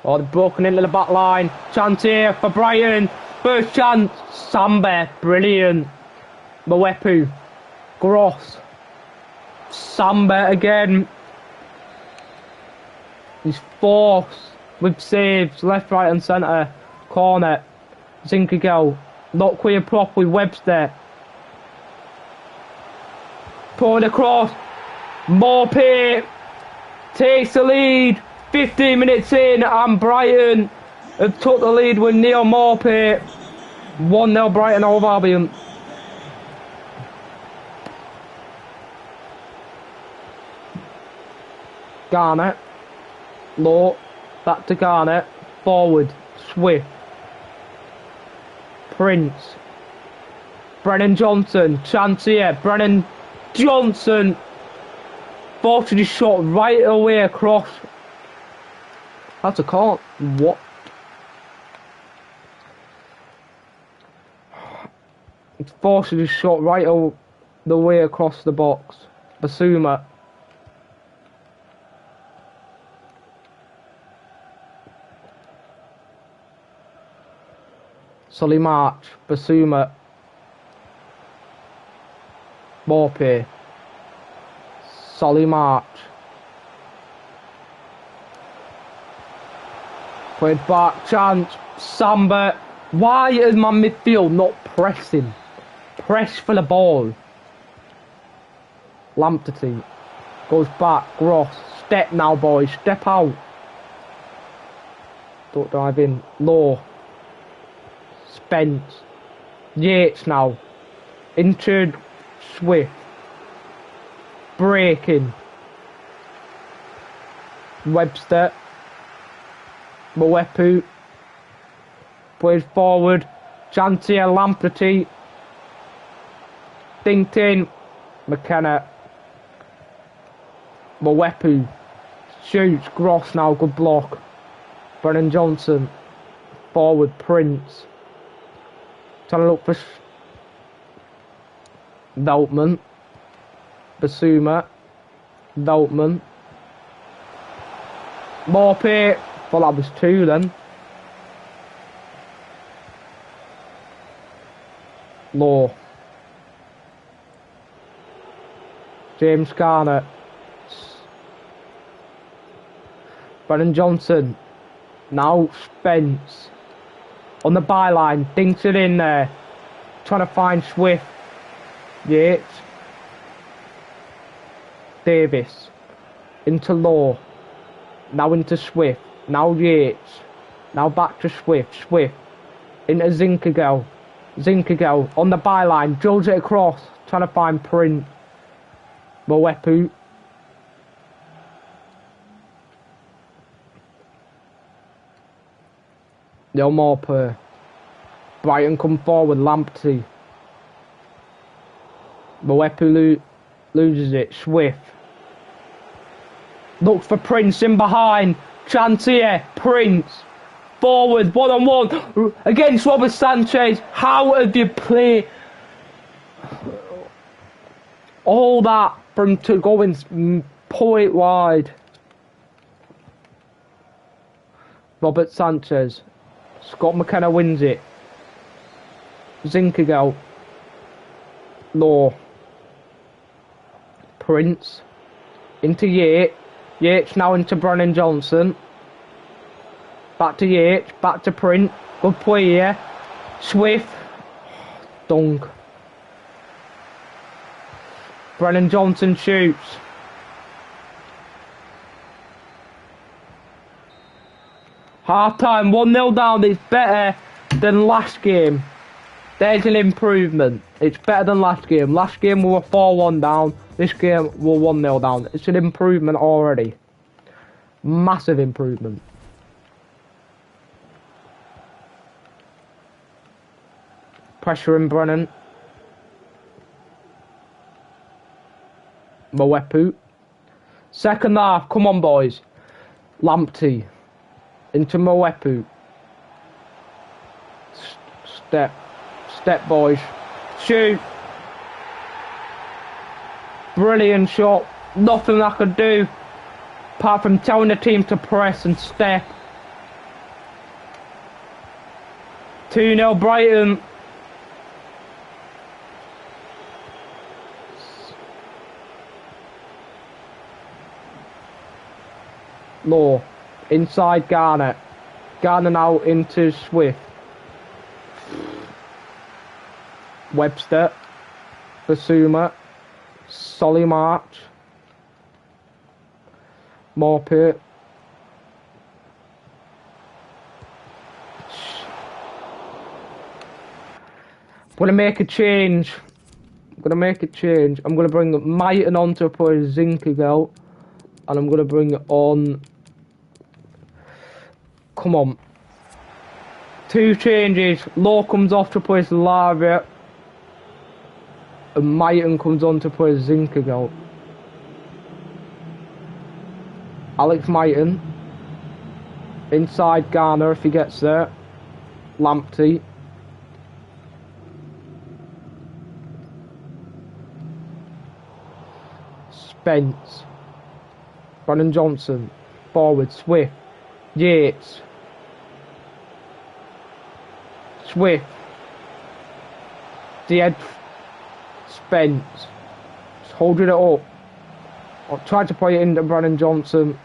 A: Oh, they've broken into the back line. Chance here for Brighton. First chance. Samba. Brilliant. Mwepu. Gross. Samba again. He's forced with saves. Left, right and centre. Corner. Zinkagel. Not clear properly. Webster. Poured across. Morpay takes the lead. 15 minutes in and Brighton have took the lead with Neil Morpay. 1-0 Brighton Hove Albion. Garnett. Low. Back to Garnett. Forward. Swift. Prince. Brennan Johnson. Chance here. Brennan Johnson. Forced his shot right away across. That's a call. What? It's forced his shot right the way across the box. Basuma. Sully March. Basuma. Morpay. Sully March. Played back, chance, Samba. Why is my midfield not pressing? Press for the ball. Lamptey goes back. Gross. Step now, boys. Step out. Don't dive in. Law. Spence. Yates now. Into Swift. Breaking. Webster. Mwepu. Plays forward. Chantier. Lamptey. Dington. McKenna. Mwepu. Shoots. Gross now. Good block. Brennan Johnson. Forward. Prince. Trying to look for Veltman. Basuma. Veltman. Morphy. Well, that was 2 then. Law. James Garner. Brennan Johnson. Now Spence. On the byline. Dinks it in there. Trying to find Swift. Yates. Davis. Into Law. Now into Swift. Now Yates. Now back to Swift. Swift. Into Zinkergel. Zinkergel. On the byline. Drills it across. Trying to find Prince. Mwepu. No more per. Brighton come forward. Lamptey. Mwepu loses it. Swift. Looks for Prince in behind. Chance here. Prince. Forward. 1-on-1. Against Robert Sanchez. How have you played all that from to going point wide? Robert Sanchez. Scott McKenna wins it. Zinkergel. Law. Prince. Into Yates. Yates now into Brennan Johnson. Back to Yates. Back to Prince. Good play here. Swift. Dunk. Brennan Johnson shoots. Half time, 1-0 down. It's better than last game. There's an improvement. It's better than last game. Last game we were 4-1 down. This game we're 1-0 down. It's an improvement already. Massive improvement. Pressure in Brennan. Mwepu. Second half, come on boys. Lamptey. Into Mwepu. Step boys. Shoot. Brilliant shot. Nothing I could do apart from telling the team to press and step. 2-0 Brighton. Law. Inside Garner. Garner now into Swift. Webster. Basuma. Solly March. Morpeth. I'm going to make a change. I'm going to bring Mighton on to put a Zinkergel. And I'm going to bring on... Come on. 2 changes. Law comes off to place Lavia. And Mighton comes on to play Zinkergel. Alex Mighton. Inside Garner if he gets there. Lamptey. Spence. Brennan Johnson. Forward. Swift. Yates. Swift. Dead. Spence. Just holding it up. I tried to play it into Brennan Johnson.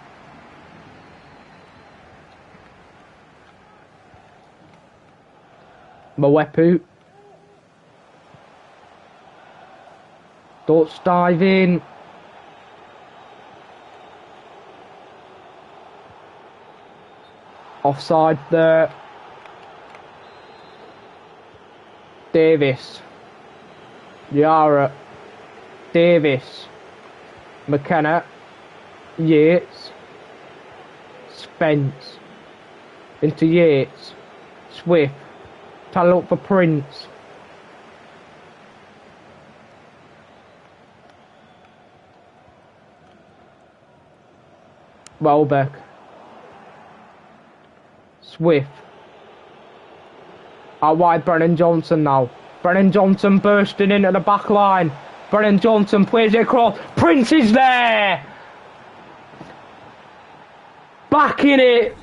A: Mwepu. Don't dive in. Offside there. Davis. Yara. Davis. McKenna. Yates. Spence. Into Yates. Swift. Trying to look for Prince. Welbeck. Swift. Out wide, Brennan Johnson now. Brennan Johnson bursting into the back line. Brennan Johnson plays it across. Prince is there! Back in it.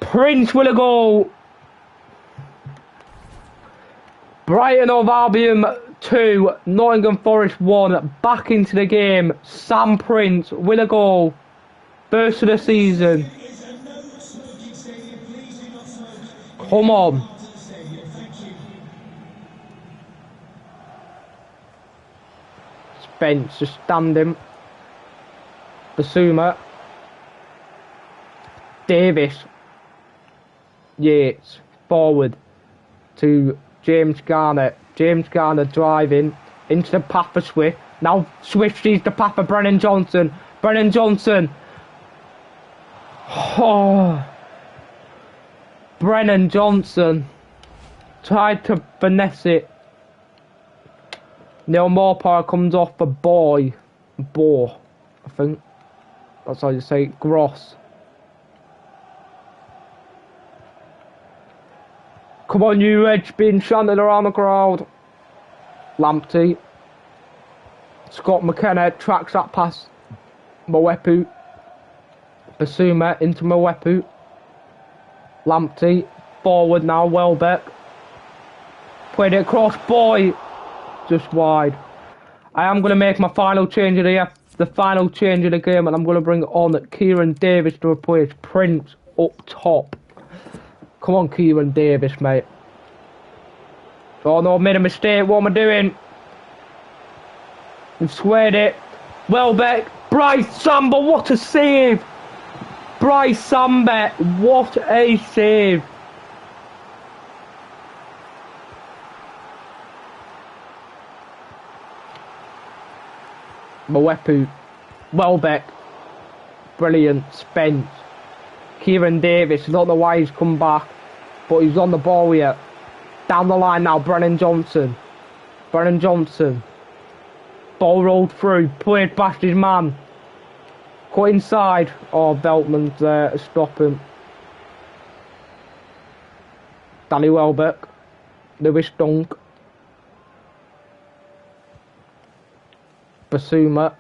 A: Prince with a goal. Brighton of Albion 2, Nottingham Forest 1. Back into the game. Sam Prince with a goal. First of the season. Come on. Spence just standing. Basuma. Davis. Yates. Forward to James Garner. James Garner driving into the path for Swift. Now Swift sees the path for Brennan Johnson. Brennan Johnson. Oh. Brennan Johnson tried to finesse it. Neil Morpar comes off for Boy. I think. That's how you say it. Gross. Come on, you Edge, being chanted around the crowd. Lamptey. Scott McKenna tracks that past Mwepu. Basuma into Mwepu. Lamptey. Forward now, Welbeck. Played it across, Boy. Just wide. I am going to make my final change of the final change of the game, and I'm going to bring on Kieran Davis to replace Prince up top. Come on, Kieran Davis, mate. Oh no, I made a mistake. What am I doing? We've squared it. Welbeck. Bryce Samba, what a save! Bryce Samba, what a save! Mwepu. Welbeck. Brilliant. Spence. Kieran Davis. I don't know why he's come back, but he's on the ball here. Down the line now, Brennan Johnson. Brennan Johnson. Ball rolled through. Played past his man. Cut inside. Oh, Veltman's there to stop him. Danny Welbeck. Lewis Dunk. Basuma.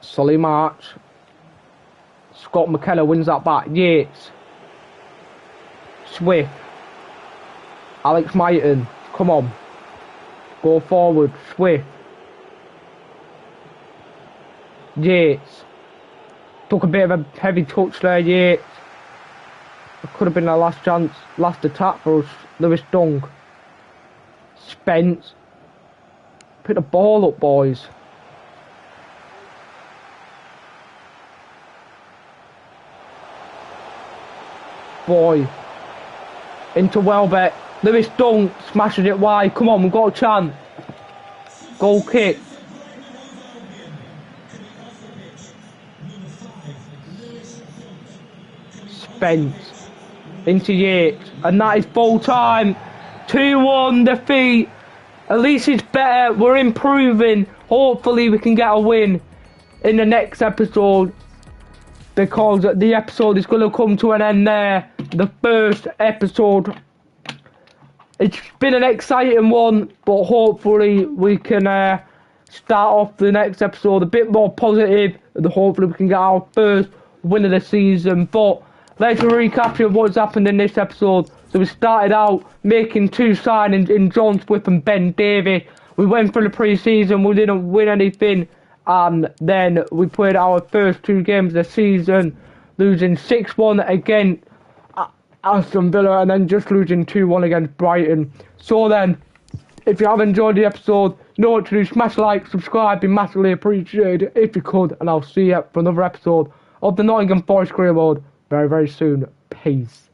A: Solly March. Scott McKenna wins that back. Yates. Swift. Alex Myton. Come on. Go forward. Swift. Yates. Took a bit of a heavy touch there, Yates. It could have been our last chance, last attack for us. Lewis Dunk. Spence. Pick the ball up, boys. Boy. Into Welbeck. Lewis Dunk smashes it wide. Come on, we've got a chance. Goal kick. Spence. Into Yates. And that is full time. 2-1 defeat. At least it's better. We're improving. Hopefully we can get a win in the next episode, because the episode is going to come to an end there. The first episode. It's been an exciting one, but hopefully we can start off the next episode a bit more positive, and hopefully we can get our first win of the season. But let's recap of what's happened in this episode. So we started out making 2 signings in John Swift and Ben Davies. We went through the pre-season, we didn't win anything, and then we played our first 2 games of the season, losing 6-1 again. Aston Villa and then just losing 2-1 against Brighton. So then, if you have enjoyed the episode, you know what to do. Smash like, subscribe, be massively appreciated if you could. And I'll see you for another episode of the Nottingham Forest Career Mode very, very soon. Peace.